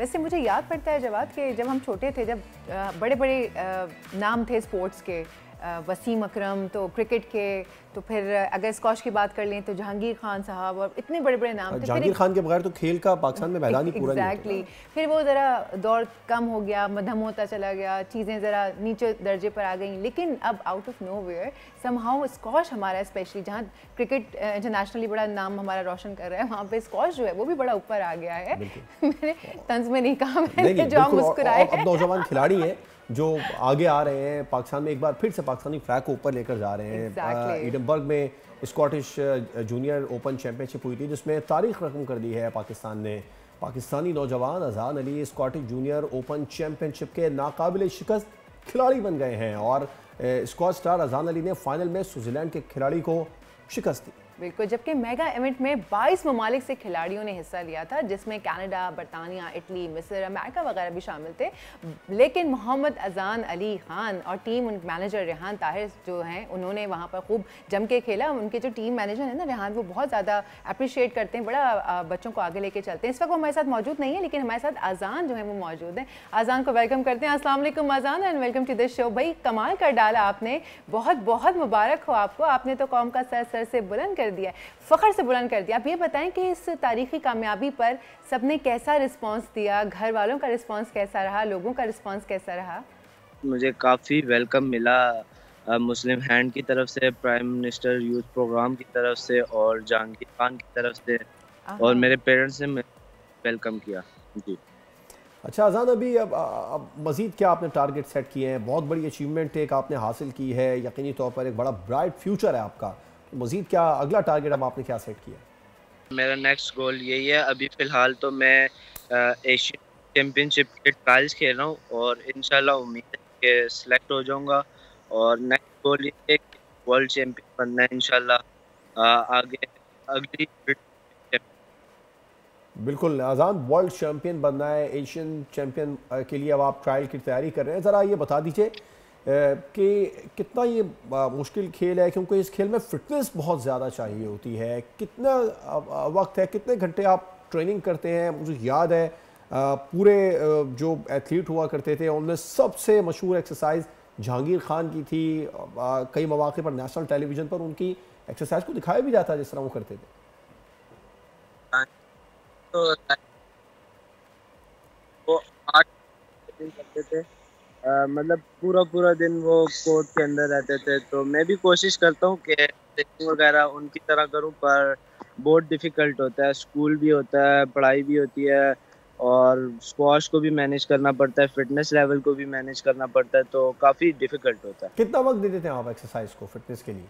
वैसे मुझे याद पड़ता है जवाद कि जब हम छोटे थे, जब बड़े बड़े नाम थे स्पोर्ट्स के, वसीम अकरम तो क्रिकेट के, तो फिर अगर स्कॉश की बात कर लें तो जहांगीर खान साहब, और इतने बड़े बड़े नाम थे। जहांगीर खान के बगैर तो खेल का पाकिस्तान में मैदान ही पूरा नहीं होता। फिर वो ज़रा दौर कम हो गया, मध्यम होता चला गया, चीज़ें ज़रा नीचे दर्जे पर आ गई। लेकिन अब out of nowhere somehow squash हमारा, स्पेशली जहाँ क्रिकेट इंटरनेशनली बड़ा नाम हमारा रोशन कर रहा है, वहाँ पे स्कॉश जो है वो भी बड़ा ऊपर आ गया है। मैंने तंज में नहीं कहा, मैंने जो मुस्कुराए। अब नौजवान खिलाड़ी हैं जो आगे आ रहे हैं, पाकिस्तान में एक बार फिर से पाकिस्तानी फ्लैग को ऊपर लेकर जा रहे हैं। एडिनबर्ग में स्कॉटिश जूनियर ओपन चैंपियनशिप हुई थी जिसमें तारीख रकम कर दी है पाकिस्तान ने। पाकिस्तानी नौजवान अजान Ali Scottish junior open championship के नाकाबिल शिकस्त खिलाड़ी बन गए हैं और स्कॉच स्टार अजान अली ने फाइनल में स्विट्जरलैंड के खिलाड़ी को शिकस्त दी। बिल्कुल, जबकि मेगा इवेंट में 22 ममालिक से खिलाड़ियों ने हिस्सा लिया था, जिसमें कनाडा, बरतानिया, इटली, मिस्र, अमेरिका वगैरह भी शामिल थे। लेकिन मोहम्मद अजान अली खान और टीम मैनेजर रेहान ताहिर जो हैं, उन्होंने वहाँ पर खूब जम के खेला। उनके जो टीम मैनेजर हैं ना रेहान, वो बहुत ज़्यादा अप्रिशिएट करते हैं, बड़ा बच्चों को आगे लेके चलते हैं। इस वक्त वो हमारे साथ मौजूद नहीं है, लेकिन हमारे साथ अजान जो है वो मौजूद हैं। अजान को वेलकम करते हैं। अस्सलाम वालेकुम अजान, and welcome to this show. भाई कमाल कर डाला आपने, बहुत बहुत मुबारक हो आपको। आपने तो कौम का सर से बुलंद कर दिया, फ़ख्र से बुलंद कर दिया। आप ये बताएं कि इस तारीखी कामयाबी पर सबने कैसा रिस्पांस दिया, घर वालों का रिस्पांस कैसा रहा, लोगों का रिस्पांस कैसा रहा? मुझे काफ़ी वेलकम मिला मुस्लिम हैंड की तरफ से, प्राइम मिनिस्टर यूथ प्रोग्राम की तरफ से और जहांगीर खान की तरफ से, और मेरे पेरेंट्स ने वेलकम किया जी। अच्छा अजान, अभी अब मज़ीद क्या आपने टारगेट सेट किए हैं? बहुत बड़ी अचीवमेंट एक आपने हासिल की है, यकीनी तौर पर एक बड़ा ब्राइट फ्यूचर है आपका। मज़ीद क्या अगला टारगेट अब आपने क्या सेट किया? मेरा नेक्स्ट गोल यही है। अभी फ़िलहाल तो मैं एशियन चैम्पियनशिप के ट्रायल्स खेल रहा हूँ और इंशाल्लाह उम्मीद है कि सिलेक्ट हो जाऊँगा, और नेक्स्ट गोल ये है कि वर्ल्ड चैम्पियन बनना है इंशाल्लाह आगे अगली। बिल्कुल अजान, वर्ल्ड चैम्पियन बनना है, एशियन चैम्पियन के लिए अब आप ट्रायल की तैयारी कर रहे हैं। ज़रा ये बता दीजिए कि कितना ये मुश्किल खेल है, क्योंकि इस खेल में फ़िटनेस बहुत ज़्यादा चाहिए होती है। कितना वक्त है, कितने घंटे आप ट्रेनिंग करते हैं? मुझे याद है पूरे जो एथलीट हुआ करते थे उनमें सबसे मशहूर एक्सरसाइज जहांगीर खान की थी। कई मौके पर नेशनल टेलीविज़न पर उनकी एक्सरसाइज को दिखाया भी जाता है जिस तरह वो करते थे। तो वो 8 दिन करते थे, मतलब पूरा दिन वो कोर्ट के अंदर रहते थे। तो मैं भी कोशिश करता हूँ कि ट्रेनिंग वगैरह उनकी तरह करूँ, पर बहुत डिफ़िकल्ट होता है। स्कूल भी होता है, पढ़ाई भी होती है, और स्क्वाश को भी मैनेज करना पड़ता है, फिटनेस लेवल को भी मैनेज करना पड़ता है, तो काफ़ी डिफ़िकल्ट होता है। कितना वक्त देते थे आप एक्सरसाइज को, फिटनेस के लिए?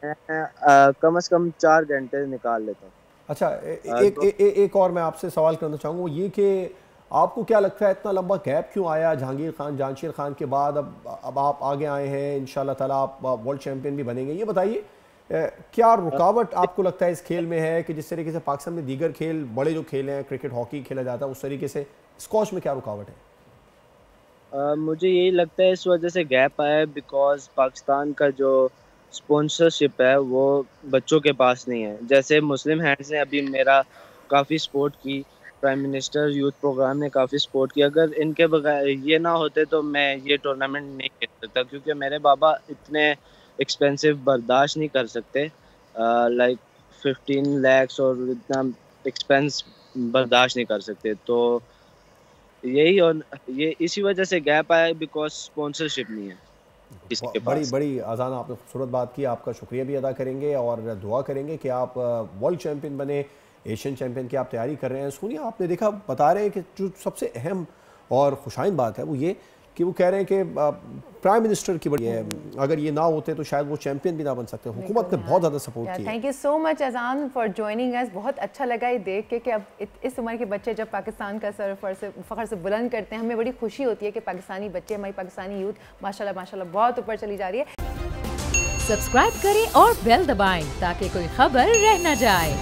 मैं कम से कम 4 घंटे निकाल लेता हूँ। अच्छा, एक और मैं आपसे सवाल करना चाहूँगा, ये कि आपको क्या लगता है इतना लंबा गैप क्यों आया जहांगीर खान, जानशीर खान के बाद? अब आप आगे आए हैं, इंशाल्लाह ताला आप वर्ल्ड चैम्पियन भी बनेंगे। ये बताइए क्या रुकावट आपको लगता है इस खेल में है कि जिस तरीके से पाकिस्तान में दीगर खेल, बड़े जो खेल हैं, क्रिकेट, हॉकी खेला जाता है, उस तरीके से स्क्वॉश में क्या रुकावट है? मुझे यही लगता है इस वजह से गैप आया है बिकॉज पाकिस्तान का जो स्पॉन्सरशिप है वो बच्चों के पास नहीं है। जैसे मुस्लिम हैंड्स ने अभी मेरा काफ़ी सपोर्ट की, प्राइम मिनिस्टर यूथ प्रोग्राम ने काफ़ी सपोर्ट किया। अगर इनके बगैर ये ना होते तो मैं ये टूर्नामेंट नहीं खेल सकता, क्योंकि मेरे बाबा इतने एक्सपेंसिव बर्दाश्त नहीं कर सकते, लाइक 15 लाख और इतना एक्सपेंस बर्दाश्त नहीं कर सकते। तो यही, और ये इसी वजह से गैप आया बिकॉज स्पॉन्सरशिप नहीं है इसके पास। बड़ी आसान आपने खूबसूरत बात की, आपका शुक्रिया भी अदा करेंगे और दुआ करेंगे कि आप वर्ल्ड चैम्पियन बने, एशियन चैम्पियन की आप तैयारी कर रहे हैं। सुनिए, आपने देखा, बता रहे हैं कि जो सबसे अहम और खुशाइन बात है वो ये कि वो कह रहे हैं कि प्राइम मिनिस्टर की बड़ी है, अगर ये ना होते तो शायद वो चैंपियन भी ना बन सकते। हुकूमत ने बहुत ज़्यादा सपोर्ट किया। थैंक यू सो मच अजान फॉर ज्वाइनिंग अस। बहुत अच्छा लगा ये देख के कि अब इस उम्र के बच्चे जब पाकिस्तान का सर फ़ख्र से बुलंद करते हैं, हमें बड़ी खुशी होती है कि पाकिस्तानी बच्चे, हमारी पाकिस्तानी यूथ माशाल्लाह माशाल्लाह बहुत ऊपर चली जा रही है। सब्सक्राइब करें और बेल दबाएं ताकि कोई खबर रह न जाए।